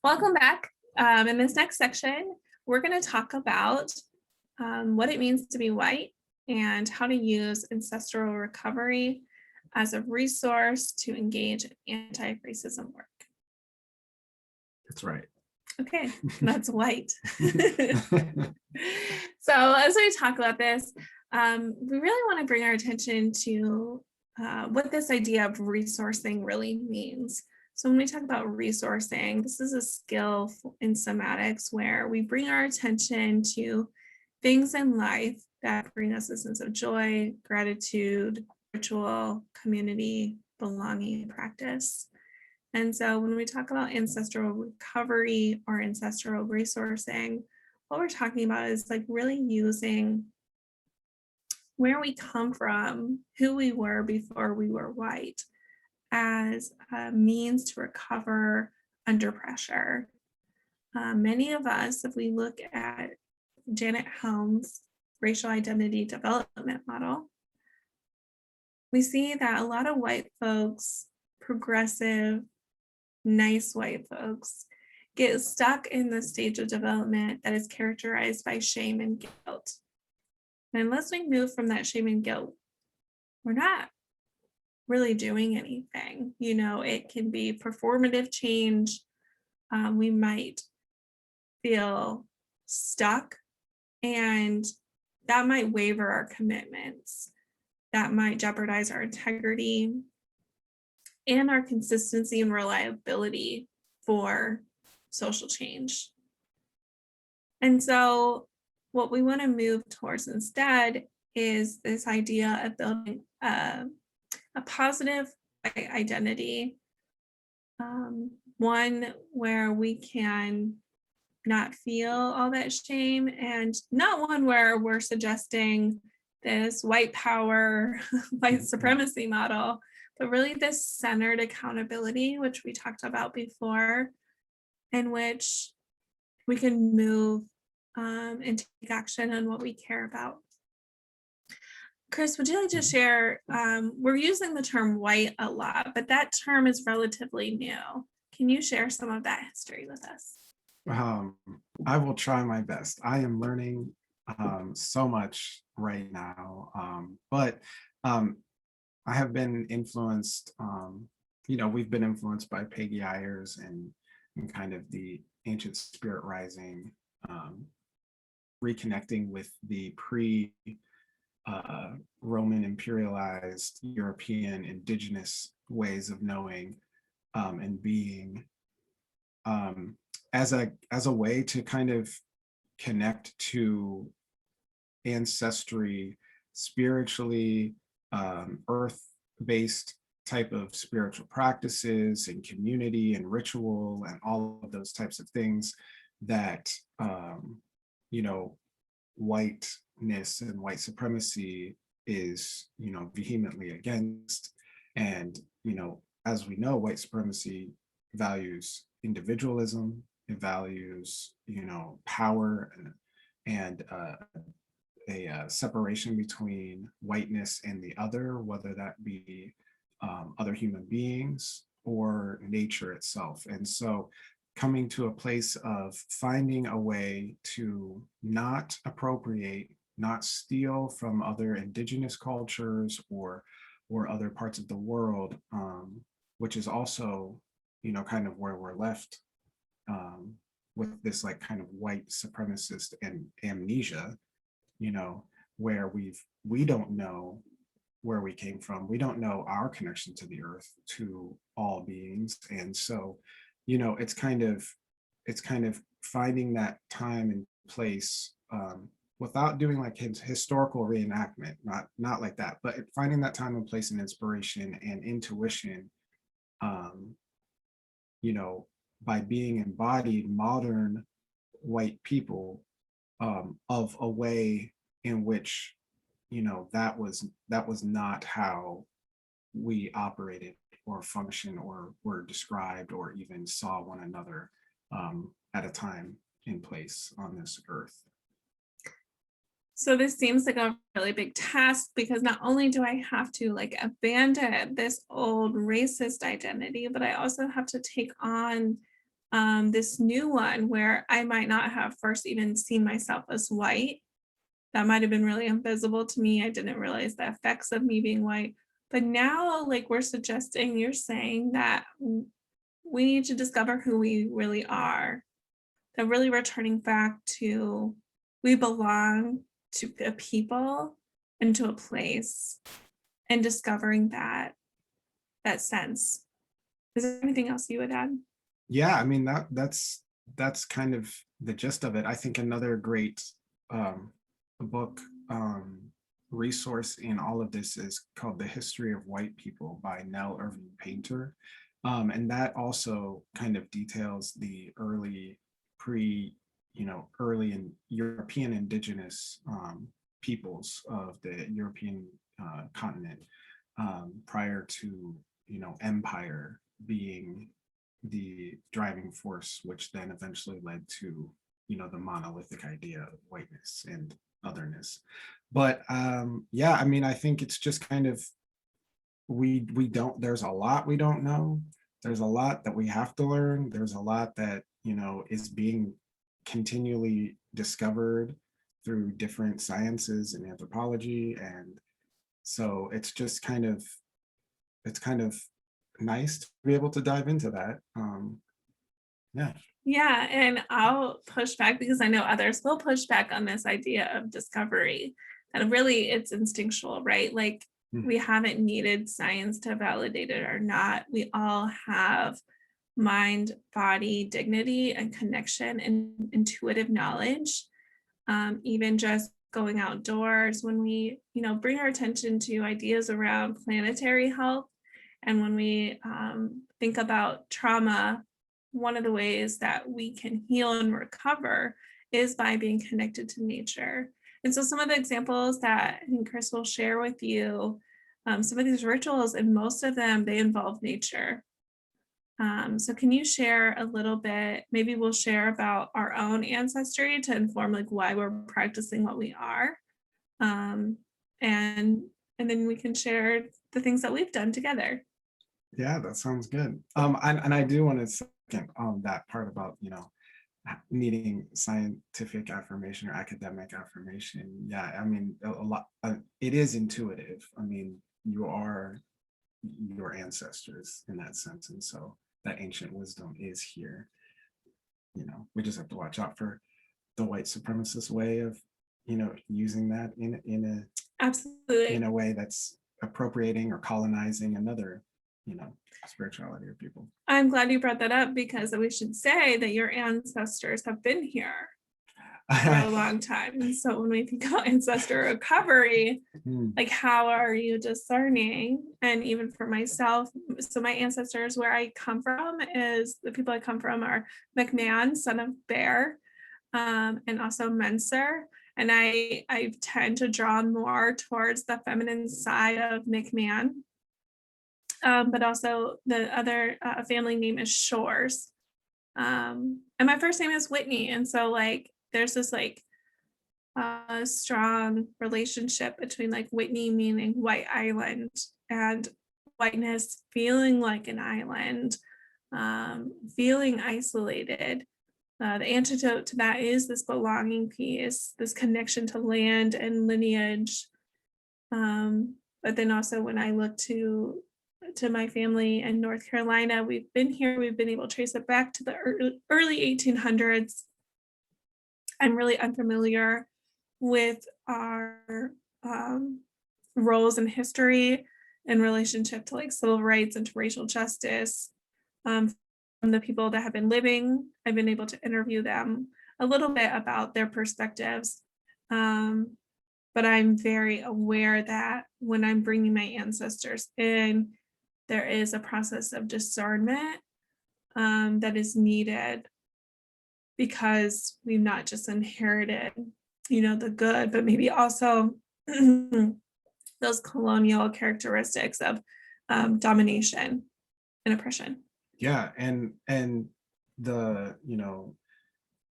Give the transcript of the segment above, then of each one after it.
Welcome back. In this next section, we're going to talk about what it means to be white and how to use ancestral recovery as a resource to engage in anti-racism work. That's right. Okay, that's white. So as we talk about this, we really want to bring our attention to what this idea of resourcing really means. So when we talk about resourcing, this is a skill in somatics where we bring our attention to things in life that bring us a sense of joy, gratitude, ritual, community, belonging, practice. And so when we talk about ancestral recovery or ancestral resourcing, what we're talking about is like really using where we come from, who we were before we were white, as a means to recover under pressure. Many of us, if we look at Janet Helm's racial identity development model, we see that a lot of white folks, progressive, nice white folks, get stuck in the stage of development that is characterized by shame and guilt. And unless we move from that shame and guilt, we're not really doing anything. You know, it can be performative change. We might feel stuck, and that might waver our commitments. That might jeopardize our integrity and our consistency and reliability for social change. And so what we want to move towards instead is this idea of building a positive identity, one where we can not feel all that shame, and not one where we're suggesting this white power, white supremacy model, but really this centered accountability, which we talked about before, in which we can move and take action on what we care about. Chris, would you like to share, we're using the term white a lot, but that term is relatively new. Can you share some of that history with us? I will try my best. I am learning so much right now, but I have been influenced, we've been influenced by Peggy Ayers and kind of the ancient spirit rising, reconnecting with the Roman imperialized European indigenous ways of knowing and being, as a way to kind of connect to ancestry spiritually, earth-based type of spiritual practices and community and ritual and all of those types of things that whiteness and white supremacy is vehemently against. And as we know, white supremacy values individualism, it values power and a separation between whiteness and the other, whether that be other human beings or nature itself. And so coming to a place of finding a way to not appropriate, not steal from other indigenous cultures or other parts of the world, which is also, kind of where we're left with this like kind of white supremacist and amnesia, where we don't know where we came from. We don't know our connection to the earth, to all beings. And so, it's kind of finding that time and place without doing like historical reenactment, not like that, but finding that time and place and inspiration and intuition, by being embodied modern white people, of a way in which that was not how we operated or functioned or were described or even saw one another at a time and place on this earth. So this seems like a really big task, because not only do I have to like abandon this old racist identity, but I also have to take on this new one where I might not have first even seen myself as white. That might have been really invisible to me. I didn't realize the effects of me being white. But now, like we're suggesting, you're saying that we need to discover who we really are, that really returning back to we belong to a people and to a place and discovering that sense. Is there anything else you would add? Yeah, I mean that's kind of the gist of it. I think another great um, book resource in all of this is called The History of White People by Nell Irving Painter. And that also kind of details the early early and European indigenous peoples of the European continent prior to, empire being the driving force, which then eventually led to, the monolithic idea of whiteness and otherness. But yeah, I mean, I think it's just kind of we don't. There's a lot we don't know. There's a lot that we have to learn. There's a lot that is being continually discovered through different sciences and anthropology, and so it's kind of nice to be able to dive into that. Yeah. Yeah, and I'll push back because I know others will push back on this idea of discovery. And really, it's instinctual, right? Like Mm. we haven't needed science to validate it or not. We all have mind, body, dignity, and connection and intuitive knowledge. Even just going outdoors, when we, bring our attention to ideas around planetary health, and when we think about trauma, one of the ways that we can heal and recover is by being connected to nature. And so, some of the examples that I think Chris will share with you, some of these rituals, and most of them, they involve nature. So can you share a little bit? Maybe we'll share about our own ancestry to inform like why we're practicing what we are, um, and and then we can share the things that we've done together. Yeah, that sounds good. And I do want to second that part about, needing scientific affirmation or academic affirmation. Yeah, I mean, a lot, it is intuitive. I mean, you are your ancestors in that sense. And so that ancient wisdom is here. We just have to watch out for the white supremacist way of, using that in Absolutely. a way that's appropriating or colonizing another, spirituality or people. I'm glad you brought that up because we should say that your ancestors have been here for a long time. And so when we think about ancestral recovery, Mm, like how are you discerning? And even for myself, so my ancestors, where I come from, is the people I come from are McMahon, son of Bear, and also Menser. And I tend to draw more towards the feminine side of McMahon. But also the other family name is Shores. And my first name is Whitney. And so like there's this like strong relationship between like Whitney meaning white island and whiteness feeling like an island, feeling isolated. The antidote to that is this belonging piece, this connection to land and lineage. But then also when I look to my family in North Carolina, we've been here, we've been able to trace it back to the early 1800s. I'm really unfamiliar with our roles in history in relationship to like civil rights and to racial justice. From the people that have been living, I've been able to interview them a little bit about their perspectives. Um, but I'm very aware that when I'm bringing my ancestors in, there is a process of discernment that is needed because we've not just inherited, the good, but maybe also those colonial characteristics of domination and oppression. yeah, and the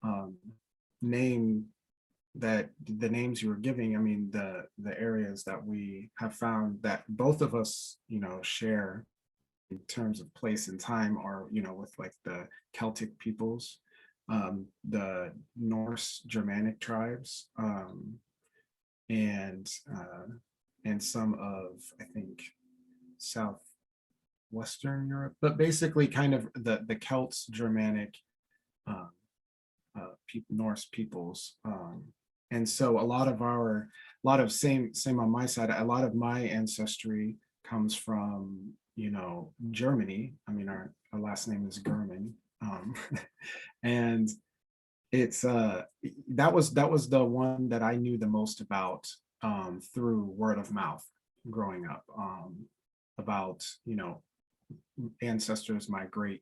um, name that the names you were giving, I mean, the areas that we have found that both of us, share in terms of place and time are, with like the Celtic peoples, the Norse Germanic tribes, and some of, I think, southwestern Europe, but basically kind of the Celts, Germanic, uh, Norse peoples. And so a lot of same on my side, a lot of my ancestry comes from, Germany. I mean, our last name is German. And it's that was the one that I knew the most about, through word of mouth growing up, about, ancestors, my great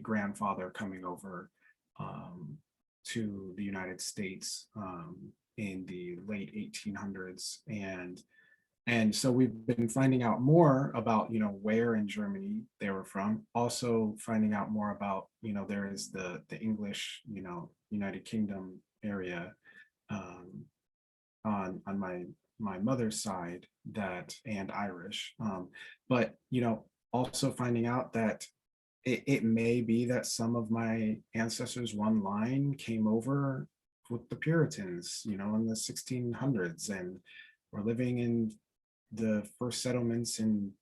grandfather coming over, to the United States, in the late 1800s. And so we've been finding out more about, where in Germany they were from. Also finding out more about, there is the English, United Kingdom area, um, on my mother's side, that, and Irish. But also finding out that it may be that some of my ancestors, one line came over with the Puritans, in the 1600s, and were living in the first settlements in,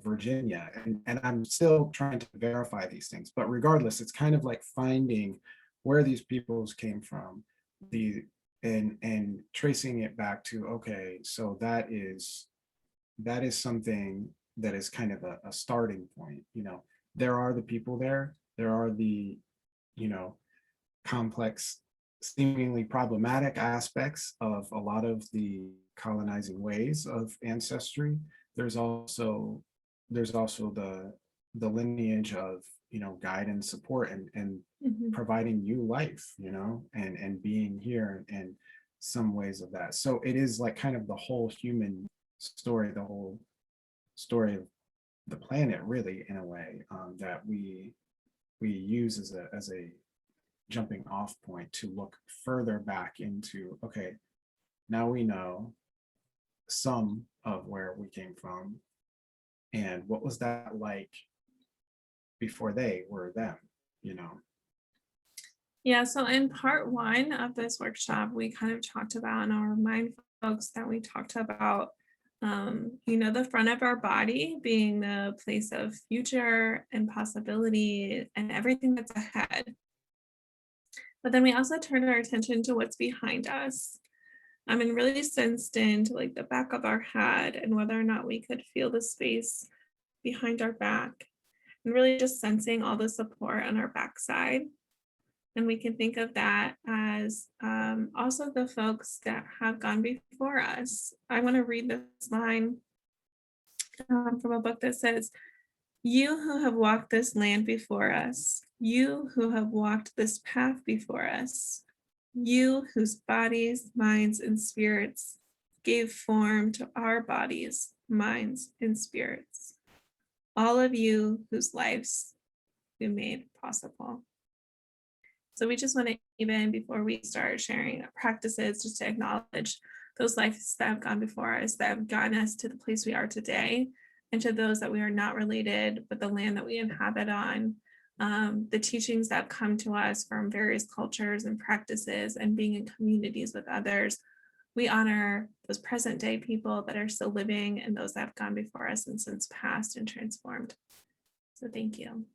Virginia. And I'm still trying to verify these things, but regardless, it's kind of like finding where these peoples came from, the and tracing it back to, okay, so that is something that is kind of a starting point. There are the people there are the, you know complex, seemingly problematic aspects of a lot of the colonizing ways of ancestry. There's also the lineage of, guide and support, and Mhm. providing you life, and being here, and some ways of that. So it is like kind of the whole human story, the whole story of the planet, really, in a way, that we use as a jumping off point to look further back into, okay, now we know some of where we came from, and what was that like before they were them, you know Yeah, so in part one of this workshop, we kind of talked about in our mind folks that we talked about, the front of our body being the place of future and possibility and everything that's ahead. But then we also turned our attention to what's behind us. And really sensed into like the back of our head and whether or not we could feel the space behind our back, and really just sensing all the support on our backside. And we can think of that as also the folks that have gone before us. I want to read this line from a book that says, "You who have walked this land before us, you who have walked this path before us, you whose bodies, minds, and spirits gave form to our bodies, minds, and spirits, all of you whose lives we made possible." So we just want to, even before we start sharing our practices, just to acknowledge those lives that have gone before us, that have gotten us to the place we are today, and to those that we are not related, but the land that we inhabit on, the teachings that have come to us from various cultures and practices, and being in communities with others. We honor those present day people that are still living, and those that have gone before us and since passed and transformed. So thank you.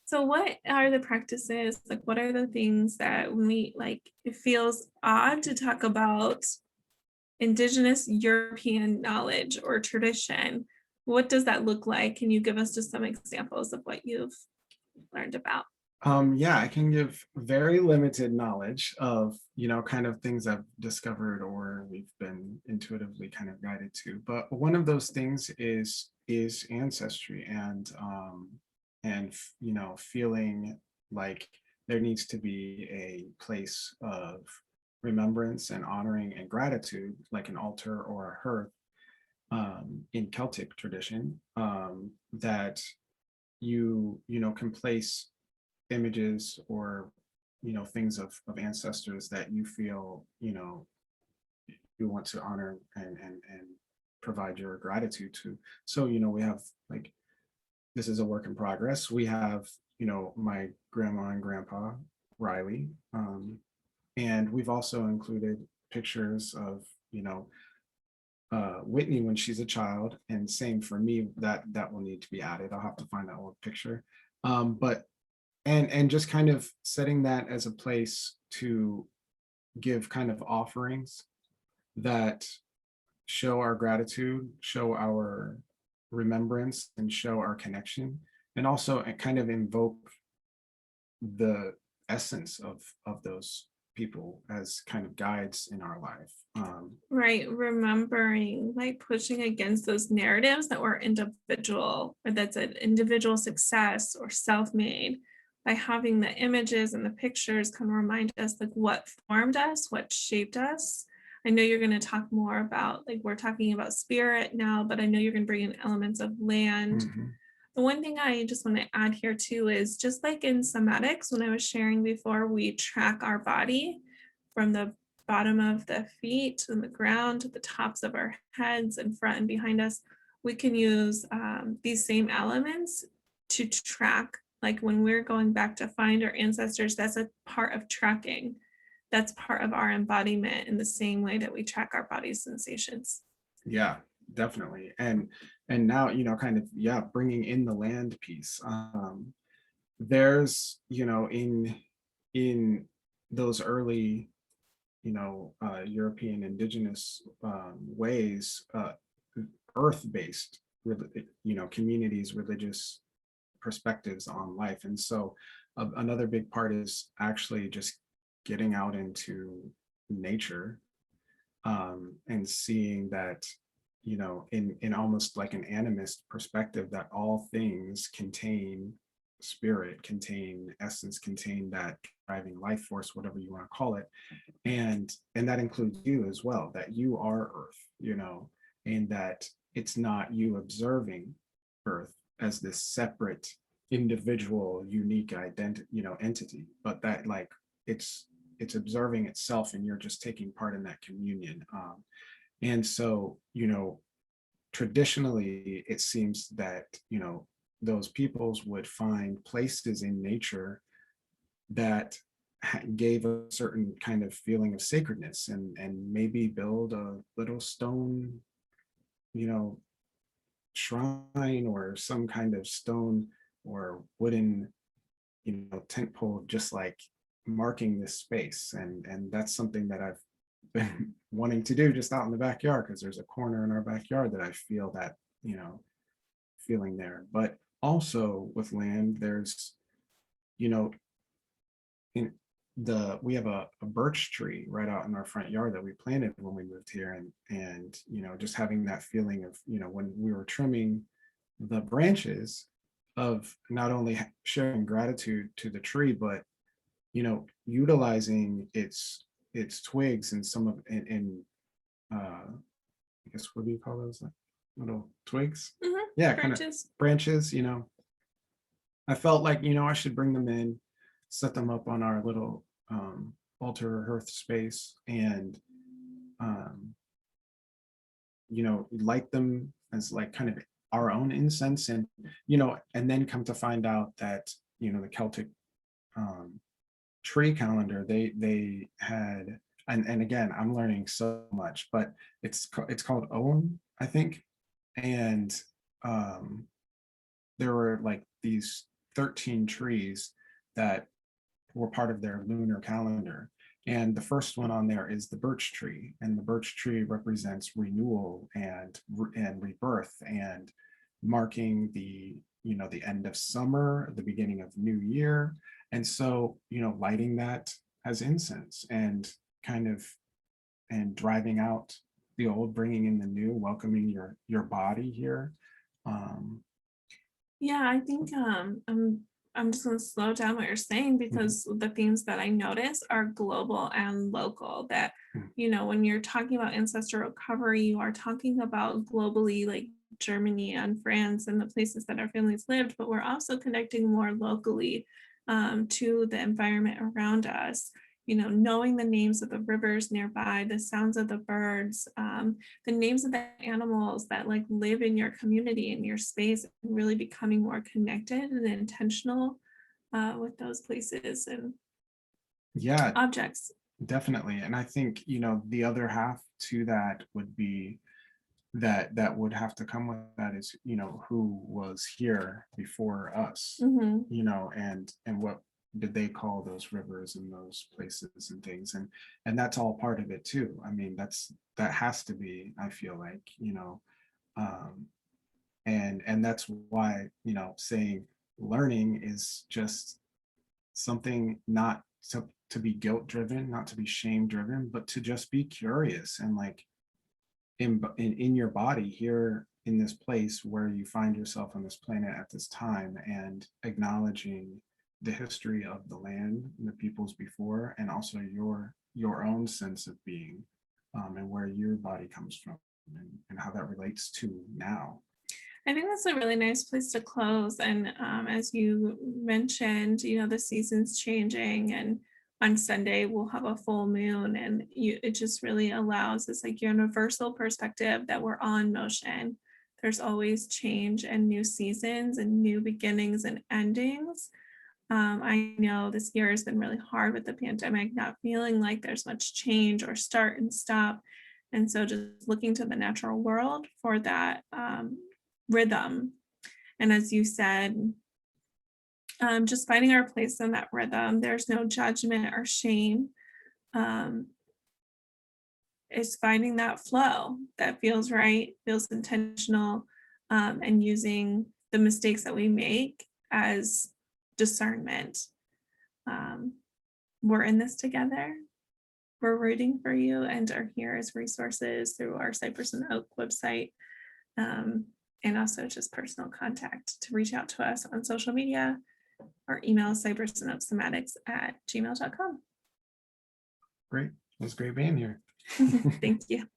So what are the practices? Like, what are the things that when we like, it feels odd to talk about Indigenous European knowledge or tradition? What does that look like? Can you give us just some examples of what you've learned about? yeah, I can give very limited knowledge of, kind of things I've discovered or we've been intuitively kind of guided to. But one of those things is ancestry, and feeling like there needs to be a place of remembrance and honoring and gratitude, like an altar or a hearth, in Celtic tradition, that can place images or things of ancestors that you feel you want to honor and provide your gratitude to. So, we have like, this is a work in progress. We have, my grandma and grandpa, Riley, and we've also included pictures of, Whitney when she's a child, and same for me. That will need to be added. I'll have to find that old picture. But and just kind of setting that as a place to give kind of offerings that show our gratitude, show our remembrance, and show our connection, and also kind of invoke the essence of those people as kind of guides in our life. Right, remembering, like, pushing against those narratives that we're individual, or that's an individual success or self-made, by having the images and the pictures kind of remind us like what formed us, what shaped us. I know you're going to talk more about, like, we're talking about spirit now, but I know you're going to bring in elements of land. Mhm. The one thing I just want to add here too is, just like in somatics, when I was sharing before, we track our body from the bottom of the feet and the ground to the tops of our heads and front and behind us. We can use these same elements to track, like when we're going back to find our ancestors, that's a part of tracking. That's part of our embodiment in the same way that we track our body's sensations. Yeah, definitely. And now, kind of, yeah, bringing in the land piece. There's, in those early, European indigenous ways, earth-based, communities, religious perspectives on life. And so another big part is actually just getting out into nature, and seeing that, in almost like an animist perspective, that all things contain spirit, contain essence, contain that driving life force, whatever you want to call it. And that includes you as well, that you are earth, and that it's not you observing earth as this separate individual unique identity, entity, but that, like, it's observing itself, and you're just taking part in that communion. And so, traditionally it seems that, those peoples would find places in nature that gave a certain kind of feeling of sacredness, and maybe build a little stone, you know shrine, or some kind of stone or wooden, tent pole, just like marking this space. And that's something that I've been wanting to do just out in the backyard, because there's a corner in our backyard that I feel that, feeling there. But also with land, there's, you know in we have a birch tree right out in our front yard that we planted when we moved here. And just having that feeling of, when we were trimming the branches, of not only showing gratitude to the tree, but utilizing its twigs, and some of in I guess, what do you call those, like, little twigs? Yeah, kind of Branches. branches. I felt like, I should bring them in, set them up on our little altar or hearth space, and um, light them as like kind of our own incense. And then come to find out that, the Celtic um, tree calendar, they had, and again, I'm learning so much, but it's called Owen, I think. And um, there were like these 13 trees that were part of their lunar calendar. And the first one on there is the birch tree, and the birch tree represents renewal and rebirth, and marking the end of summer, the beginning of new year. And so, lighting that as incense, and kind of, and driving out the old, bringing in the new, welcoming your body here. Um, Yeah, I think I'm just gonna slow down what you're saying, mhm, because the themes that I notice are global and local. That, mhm, when you're talking about ancestral recovery, you are talking about globally, like Germany and France and the places that our families lived, but we're also connecting more locally to the environment around us. knowing the names of the rivers nearby, the sounds of the birds, the names of the animals that like live in your community, in your space, and really becoming more connected and intentional with those places and Yeah, objects. definitely. And I think, the other half to that would be that would have to come with that is, who was here before us, Hmm. and what did they call those rivers and those places and things, and that's all part of it too. I mean, that has to be, I feel like, um, and that's why, saying learning is just something not to be guilt driven, not to be shame driven, but to just be curious and like in your body here in this place where you find yourself on this planet at this time, and acknowledging the history of the land and the peoples before, and also your own sense of being, and where your body comes from, and how that relates to now. I think that's a really nice place to close. And as you mentioned, the season's changing, and on Sunday we'll have a full moon, and it just really allows this like universal perspective that we're on motion. There's always change and new seasons and new beginnings and endings. I know this year has been really hard with the pandemic, not feeling like there's much change or start and stop. And so just looking to the natural world for that rhythm. And as you said, just finding our place in that rhythm. There's no judgment or shame. Um, it's finding that flow that feels right, feels intentional, and using the mistakes that we make as discernment. Um, we're in this together. We're rooting for you and are here as resources through our Cypress and Oak website, and also just personal contact to reach out to us on social media or email cypressandoaksthematics@gmail.com. Great. It was great being here. Thank you.